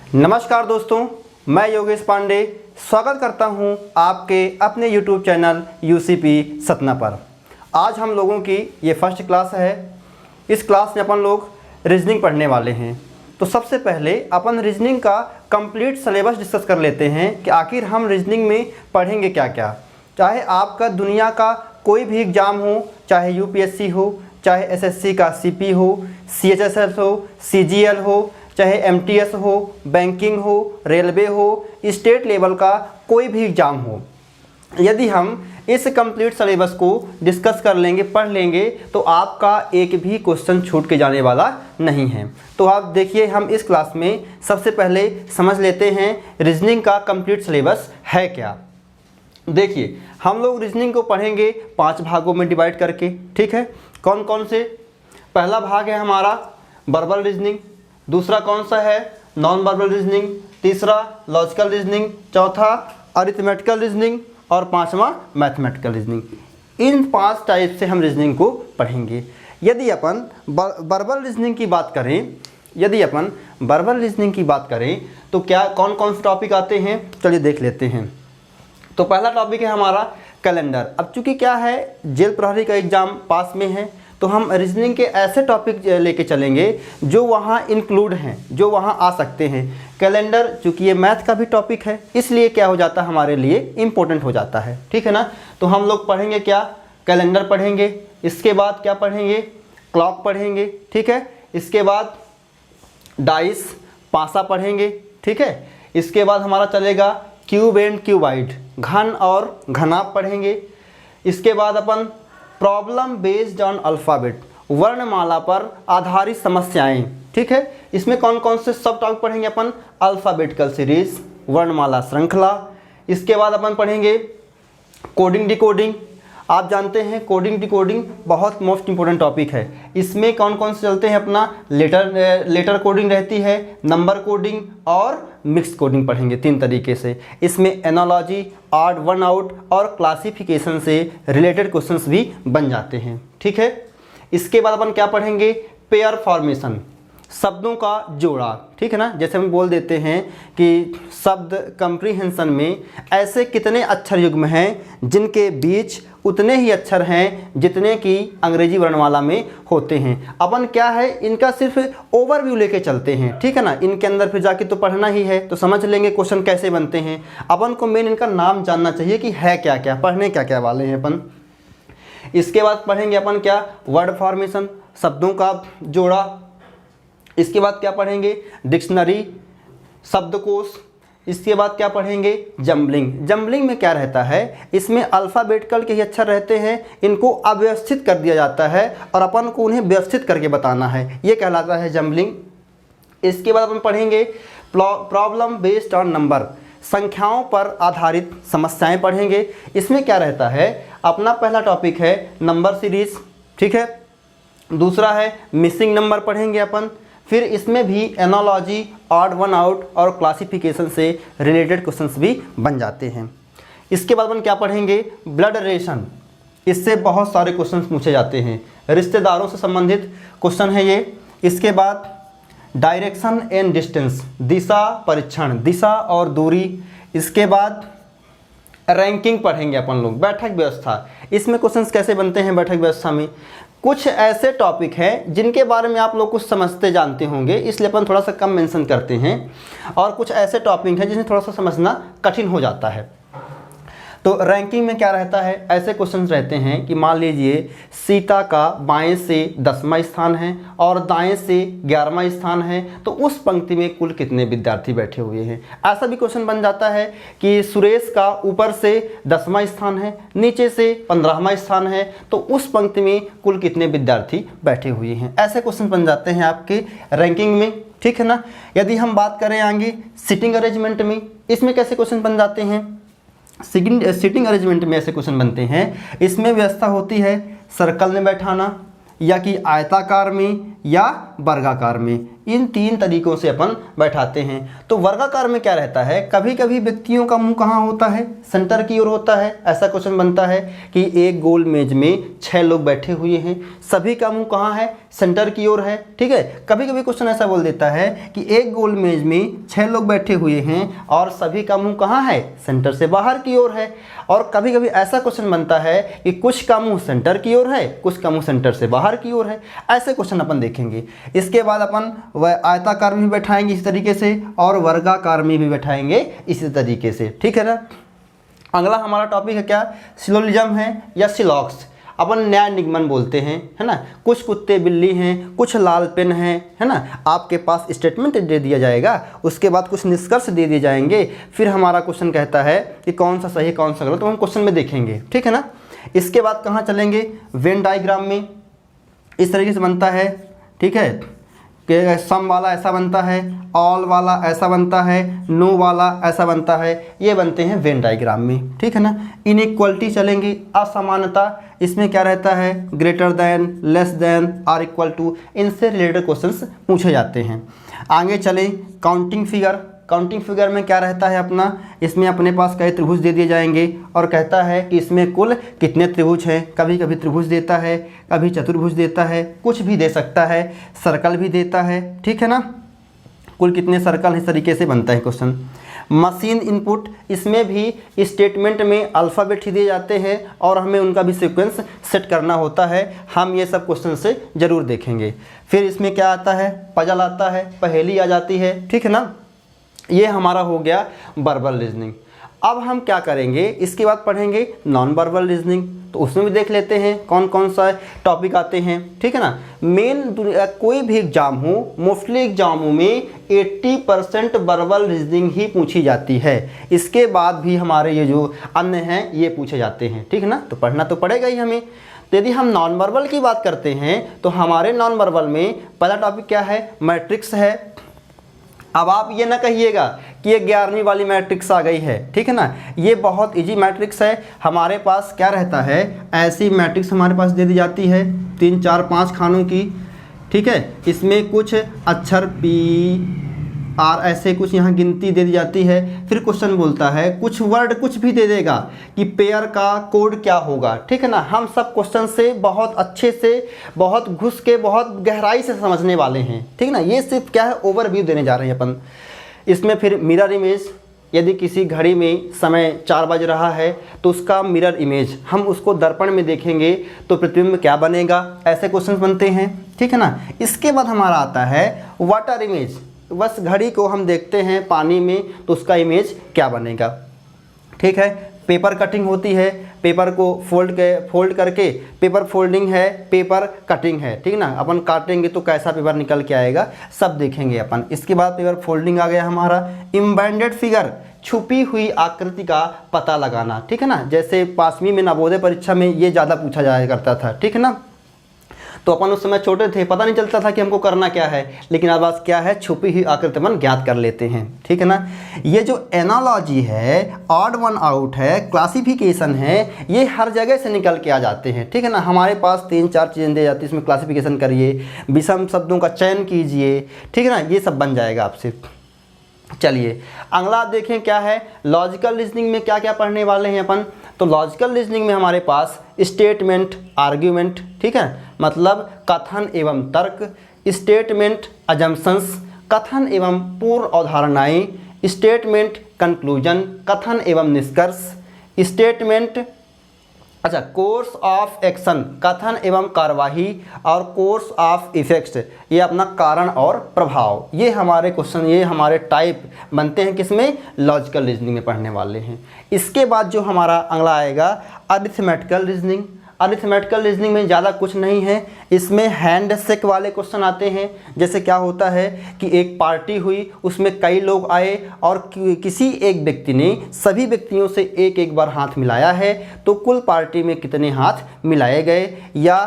नमस्कार दोस्तों, मैं योगेश पांडे स्वागत करता हूं आपके अपने YouTube चैनल UCP सतना पर। आज हम लोगों की ये फर्स्ट क्लास है। इस क्लास में अपन लोग रीजनिंग पढ़ने वाले हैं। तो सबसे पहले अपन रीजनिंग का कंप्लीट सिलेबस डिस्कस कर लेते हैं कि आखिर हम रीजनिंग में पढ़ेंगे क्या क्या। चाहे आपका दुनिया का कोई भी एग्ज़ाम हो, चाहे UPSC हो, चाहे SSC का CP हो, CHSL हो, CGL हो, चाहे MTS हो, बैंकिंग हो, रेलवे हो, स्टेट लेवल का कोई भी एग्ज़ाम हो, यदि हम इस कंप्लीट सिलेबस को डिस्कस कर लेंगे, पढ़ लेंगे, तो आपका एक भी क्वेश्चन छूट के जाने वाला नहीं है। तो आप देखिए, हम इस क्लास में सबसे पहले समझ लेते हैं रीजनिंग का कंप्लीट सिलेबस है क्या। देखिए, हम लोग रीजनिंग को पढ़ेंगे 5 भागों में डिवाइड करके। ठीक है, कौन कौन से? पहला भाग है हमारा वर्बल रीजनिंग, दूसरा कौन सा है? नॉन वर्बल रीजनिंग, तीसरा लॉजिकल रीजनिंग, चौथा अरिथमेटिकल रीजनिंग और पांचवा मैथमेटिकल रीजनिंग। इन 5 टाइप से हम रीजनिंग को पढ़ेंगे। यदि अपन वर्बल रीजनिंग की बात करें, तो क्या कौन कौन से टॉपिक आते हैं, चलिए देख लेते हैं। तो पहला टॉपिक है हमारा कैलेंडर। अब चूंकि क्या है, जेल प्रहरी का एग्ज़ाम पास में है, तो हम रीजनिंग के ऐसे टॉपिक लेके चलेंगे जो वहाँ इंक्लूड हैं, जो वहाँ आ सकते हैं। कैलेंडर चूँकि ये मैथ का भी टॉपिक है, इसलिए क्या हो जाता है, हमारे लिए इम्पोर्टेंट हो जाता है। ठीक है ना। तो हम लोग पढ़ेंगे क्या? कैलेंडर पढ़ेंगे। इसके बाद क्या पढ़ेंगे? क्लॉक पढ़ेंगे। ठीक है। इसके बाद डाइस, पासा पढ़ेंगे। ठीक है। इसके बाद हमारा चलेगा क्यूब एंड क्यूबाइड, घन और घनाप पढ़ेंगे। इसके बाद अपन प्रॉब्लम बेस्ड ऑन अल्फ़ाबेट, वर्णमाला पर आधारित समस्याएं। ठीक है। इसमें कौन कौन से सब टॉपिक पढ़ेंगे अपन? अल्फ़ाबेटिकल सीरीज, वर्णमाला श्रृंखला। इसके बाद अपन पढ़ेंगे कोडिंग डिकोडिंग। आप जानते हैं कोडिंग डिकोडिंग बहुत मोस्ट इंपॉर्टेंट टॉपिक है। इसमें कौन कौन से चलते हैं? अपना लेटर कोडिंग रहती है, नंबर कोडिंग और मिक्स कोडिंग पढ़ेंगे 3 तरीके से। इसमें एनालॉजी, ऑड वन आउट और क्लासिफिकेशन से रिलेटेड क्वेश्चंस भी बन जाते हैं। ठीक है। इसके बाद अपन क्या पढ़ेंगे? पेयर फॉर्मेशन, शब्दों का जोड़ा। ठीक है ना। जैसे हम बोल देते हैं कि शब्द कंप्रीहेंशन में ऐसे कितने अक्षर युग्म हैं जिनके बीच उतने ही अक्षर हैं जितने कि अंग्रेजी वर्णमाला में होते हैं। अपन क्या है, इनका सिर्फ ओवरव्यू लेके चलते हैं। ठीक है ना। इनके अंदर फिर जाके तो पढ़ना ही है, तो समझ लेंगे क्वेश्चन कैसे बनते हैं। अपन को मेन इनका नाम जानना चाहिए कि है क्या क्या, पढ़ने क्या क्या वाले हैं अपन। इसके बाद पढ़ेंगे अपन क्या? वर्ड फॉर्मेशन, शब्दों का जोड़ा। इसके बाद क्या पढ़ेंगे? डिक्शनरी, शब्दकोश। इसके बाद क्या पढ़ेंगे? जम्बलिंग। जम्बलिंग में क्या रहता है, इसमें अल्फ़ाबेटिकल के ही अक्षर रहते हैं, इनको अव्यवस्थित कर दिया जाता है और अपन को उन्हें व्यवस्थित करके बताना है, ये कहलाता है जम्बलिंग। इसके बाद अपन पढ़ेंगे प्रॉब्लम बेस्ड ऑन नंबर, संख्याओं पर आधारित समस्याएं पढ़ेंगे। इसमें क्या रहता है, अपना पहला टॉपिक है नंबर सीरीज। ठीक है। दूसरा है मिसिंग नंबर पढ़ेंगे अपन। फिर इसमें भी एनालॉजी, ऑड वन आउट और क्लासिफिकेशन से रिलेटेड क्वेश्चंस भी बन जाते हैं। इसके बाद अपन क्या पढ़ेंगे? Blood relation. इससे बहुत सारे क्वेश्चंस पूछे जाते हैं, रिश्तेदारों से संबंधित क्वेश्चन है ये। इसके बाद डायरेक्शन एंड डिस्टेंस, दिशा परीक्षण, दिशा और दूरी। इसके बाद रैंकिंग पढ़ेंगे अपन लोग, बैठक व्यवस्था। इसमें क्वेश्चंस कैसे बनते हैं बैठक व्यवस्था में। कुछ ऐसे टॉपिक हैं जिनके बारे में आप लोग कुछ समझते जानते होंगे, इसलिए अपन थोड़ा सा कम मेंशन करते हैं, और कुछ ऐसे टॉपिक हैं जिन्हें थोड़ा सा समझना कठिन हो जाता है। तो रैंकिंग में क्या रहता है, ऐसे क्वेश्चंस रहते हैं कि मान लीजिए सीता का बाएं से 10वां स्थान है और दाएं से 11वां स्थान है, तो उस पंक्ति में कुल कितने विद्यार्थी बैठे हुए हैं। ऐसा भी क्वेश्चन बन जाता है कि सुरेश का ऊपर से 10वां स्थान है, नीचे से 15वां स्थान है, तो उस पंक्ति में कुल कितने विद्यार्थी बैठे हुए हैं। ऐसे क्वेश्चन बन जाते हैं आपके रैंकिंग में। ठीक है ना। यदि हम बात करें आगे सिटिंग अरेंजमेंट में, इसमें कैसे क्वेश्चन बन जाते हैं? सिटिंग अरेंजमेंट में ऐसे क्वेश्चन बनते हैं, इसमें व्यवस्था होती है सर्कल में बैठाना, या कि आयताकार में, या वर्गाकार में। इन 3 तरीकों से अपन बैठाते हैं। तो वर्गाकार में क्या रहता है, कभी कभी व्यक्तियों का मुंह कहाँ होता है, सेंटर की ओर होता है। ऐसा क्वेश्चन बनता है कि एक गोल मेज में 6 लोग बैठे हुए हैं, सभी का मुंह कहाँ है, सेंटर की ओर है। ठीक है, कभी कभी क्वेश्चन ऐसा बोल देता है कि एक गोल मेज में 6 लोग बैठे हुए हैं और सभी का मुंह कहाँ है, सेंटर से बाहर की ओर है। और कभी कभी ऐसा क्वेश्चन बनता है कि कुछ का मुंह सेंटर की ओर है, कुछ का मुंह सेंटर से बाहर की ओर है। ऐसे क्वेश्चन अपन देखेंगे। इसके बाद अपन वह आयताकार में भी बैठाएंगे इसी तरीके से, और वर्गाकार में भी बैठाएंगे इसी तरीके से। ठीक है ना। अगला हमारा टॉपिक है क्या, सिलोजिज्म है या सिलॉक्स। अपन न्याय निगमन बोलते हैं, है ना। कुछ कुत्ते बिल्ली हैं, कुछ लाल पेन हैं, है ना। आपके पास स्टेटमेंट दे दिया जाएगा, उसके बाद कुछ निष्कर्ष दे दिए जाएंगे, फिर हमारा क्वेश्चन कहता है कि कौन सा सही कौन सा गलत, तो हम क्वेश्चन में देखेंगे। ठीक है ना। इसके बाद कहाँ चलेंगे, वेन डायग्राम में। इस तरीके से बनता है। ठीक है, कि सम वाला ऐसा बनता है, ऑल वाला ऐसा बनता है, नो वाला ऐसा बनता है। ये बनते हैं वेन डायग्राम में। ठीक है ना। इनइक्वलिटी चलेंगे, असमानता। इसमें क्या रहता है, greater than, less than, or equal to, इनसे रिलेटेड क्वेश्चंस पूछे जाते हैं। आगे चलें, काउंटिंग फिगर। काउंटिंग फिगर में क्या रहता है अपना, इसमें अपने पास कई त्रिभुज दे दिए जाएंगे और कहता है कि इसमें कुल कितने त्रिभुज हैं। कभी कभी त्रिभुज देता है, कभी चतुर्भुज देता है, कुछ भी दे सकता है, सर्कल भी देता है। ठीक है ना। कुल कितने सर्कल, इस तरीके से बनता है क्वेश्चन। मशीन इनपुट, इसमें भी स्टेटमेंट में अल्फ़ाबेट ही दिए जाते हैं और हमें उनका भी सीक्वेंस सेट करना होता है। हम ये सब क्वेश्चन से ज़रूर देखेंगे। फिर इसमें क्या आता है, पजल आता है, पहेली आ जाती है। ठीक है ना। ये हमारा हो गया वर्बल रीजनिंग। अब हम क्या करेंगे, इसके बाद पढ़ेंगे नॉन वर्बल रीजनिंग। तो उसमें भी देख लेते हैं कौन कौन सा टॉपिक आते हैं। ठीक है ना। मेन कोई भी एग्जाम हो, मोस्टली एग्जामों में 80% वर्बल रीजनिंग ही पूछी जाती है। इसके बाद भी हमारे ये जो अन्य हैं ये पूछे जाते हैं। ठीक है ना। तो पढ़ना तो पड़ेगा ही हमें। तो यदि हम नॉन वर्बल की बात करते हैं तो हमारे नॉन वर्बल में पहला टॉपिक क्या है, मैट्रिक्स है। अब आप ये ना कहिएगा कि ये 11वीं वाली मैट्रिक्स आ गई है। ठीक है ना। ये बहुत इजी मैट्रिक्स है। हमारे पास क्या रहता है, ऐसी मैट्रिक्स हमारे पास दे दी जाती है 3 4 5 खानों की। ठीक है। इसमें कुछ अक्षर P R ऐसे कुछ यहाँ गिनती दे दी जाती है। फिर क्वेश्चन बोलता है, कुछ वर्ड कुछ भी दे देगा कि पेयर का कोड क्या होगा। ठीक है ना। हम सब क्वेश्चन से बहुत अच्छे से, बहुत घुस के, बहुत गहराई से समझने वाले हैं। ठीक है ना। ये सिर्फ क्या है, ओवरव्यू देने जा रहे हैं अपन। इसमें फिर मिरर इमेज, यदि किसी घड़ी में समय 4 बज रहा है तो उसका मिरर इमेज हम उसको दर्पण में देखेंगे तो प्रतिबिंब क्या बनेगा, ऐसे क्वेश्चन बनते हैं। ठीक है ना। इसके बाद हमारा आता है वाटर इमेज। बस घड़ी को हम देखते हैं पानी में तो उसका इमेज क्या बनेगा। ठीक है। पेपर कटिंग होती है, पेपर को फोल्ड करके, पेपर फोल्डिंग है, पेपर कटिंग है। ठीक है ना। अपन काटेंगे तो कैसा पेपर निकल के आएगा, सब देखेंगे अपन। इसके बाद पेपर फोल्डिंग आ गया हमारा। इम्बेडेड फिगर, छुपी हुई आकृति का पता लगाना। ठीक है ना। जैसे 5वीं में नवोदय परीक्षा में ये ज़्यादा पूछा जाया करता था। ठीक है ना। तो अपन उस समय छोटे थे, पता नहीं चलता था कि हमको करना क्या है, लेकिन अब बात क्या है, छुपी हुई आकृति मन ज्ञात कर लेते हैं। ठीक है ना। ये जो एनालॉजी है, ऑड वन आउट है, क्लासिफिकेशन है, ये हर जगह से निकल के आ जाते हैं। ठीक है ना। हमारे पास 3 4 चीज़ें दी जाती है, इसमें क्लासिफिकेशन करिए, विषम शब्दों का चयन कीजिए। ठीक है ना। ये सब बन जाएगा आपसे। चलिए अगला देखें क्या है, लॉजिकल रीजनिंग में क्या क्या पढ़ने वाले हैं अपन। तो लॉजिकल रीजनिंग में हमारे पास स्टेटमेंट, आर्ग्यूमेंट, ठीक है, मतलब कथन एवं तर्क, स्टेटमेंट, अजम्पशंस, कथन एवं पूर्व अवधारणाएं, स्टेटमेंट, कंक्लूजन, कथन एवं निष्कर्ष, स्टेटमेंट, अच्छा, कोर्स ऑफ एक्शन, कथन एवं कार्यवाही, और कोर्स ऑफ इफेक्ट्स, ये अपना कारण और प्रभाव। ये हमारे क्वेश्चन, ये हमारे टाइप बनते हैं किसमें, लॉजिकल रीजनिंग में पढ़ने वाले हैं। इसके बाद जो हमारा अगला आएगा अरिथमेटिकल रीजनिंग। अरिथमेटिकल रीजनिंग में ज़्यादा कुछ नहीं है, इसमें हैंड शेक वाले क्वेश्चन आते हैं। जैसे क्या होता है कि एक पार्टी हुई, उसमें कई लोग आए और किसी एक व्यक्ति ने सभी व्यक्तियों से एक एक बार हाथ मिलाया है, तो कुल पार्टी में कितने हाथ मिलाए गए। या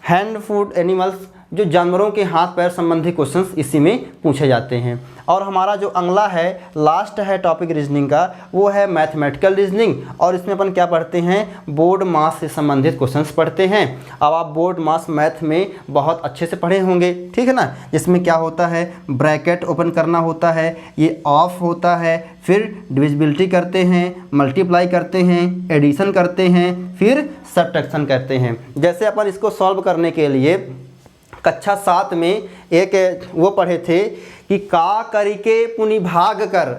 हैंड फूड एनिमल्स, जो जानवरों के हाथ पैर संबंधी क्वेश्चंस इसी में पूछे जाते हैं। और हमारा जो अगला है, लास्ट है टॉपिक रीजनिंग का, वो है मैथमेटिकल रीजनिंग। और इसमें अपन क्या पढ़ते हैं, बोर्ड मास से संबंधित क्वेश्चंस पढ़ते हैं। अब आप बोर्ड मास मैथ में बहुत अच्छे से पढ़े होंगे, ठीक है ना। जिसमें क्या होता है, ब्रैकेट ओपन करना होता है, ये ऑफ होता है, फिर डिविजिबिलिटी करते हैं, मल्टीप्लाई करते हैं, एडिशन करते हैं, फिर सब्ट्रैक्शन करते हैं। जैसे अपन इसको सॉल्व करने के लिए कक्षा 7 में एक वो पढ़े थे कि का करके पुनि भाग कर,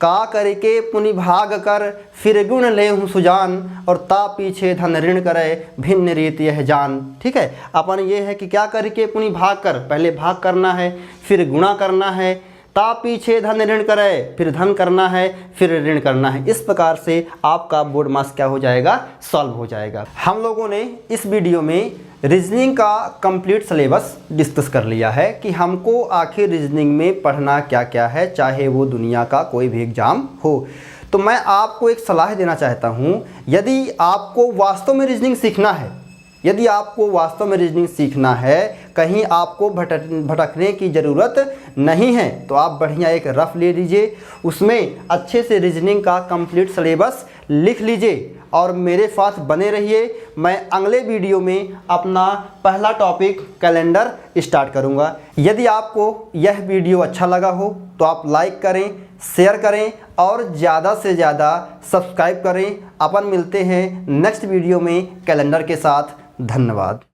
का करके पुनि भाग कर, फिर गुण ले हूँ सुजान, और ता पीछे धन ऋण करे, भिन्न रीत यह जान। ठीक है, अपन ये है कि क्या करके पुनि भाग कर, पहले भाग करना है, फिर गुणा करना है, ता पीछे धन ऋण करे, फिर धन करना है, फिर ऋण करना है। इस प्रकार से आपका बोर्ड मास क्या हो जाएगा, सॉल्व हो जाएगा। हम लोगों ने इस वीडियो में रीजनिंग का कंप्लीट सिलेबस डिस्कस कर लिया है कि हमको आखिर रीजनिंग में पढ़ना क्या क्या है, चाहे वो दुनिया का कोई भी एग्जाम हो। तो मैं आपको एक सलाह देना चाहता हूँ, यदि आपको वास्तव में रीजनिंग सीखना है, यदि आपको वास्तव में रीजनिंग सीखना है, कहीं आपको भटकने की ज़रूरत नहीं है, तो आप बढ़िया एक रफ ले लीजिए, उसमें अच्छे से रीजनिंग का कंप्लीट सिलेबस लिख लीजिए और मेरे साथ बने रहिए। मैं अगले वीडियो में अपना पहला टॉपिक कैलेंडर स्टार्ट करूंगा। यदि आपको यह वीडियो अच्छा लगा हो तो आप लाइक करें, शेयर करें और ज़्यादा से ज़्यादा सब्सक्राइब करें। अपन मिलते हैं नेक्स्ट वीडियो में कैलेंडर के साथ। धन्यवाद।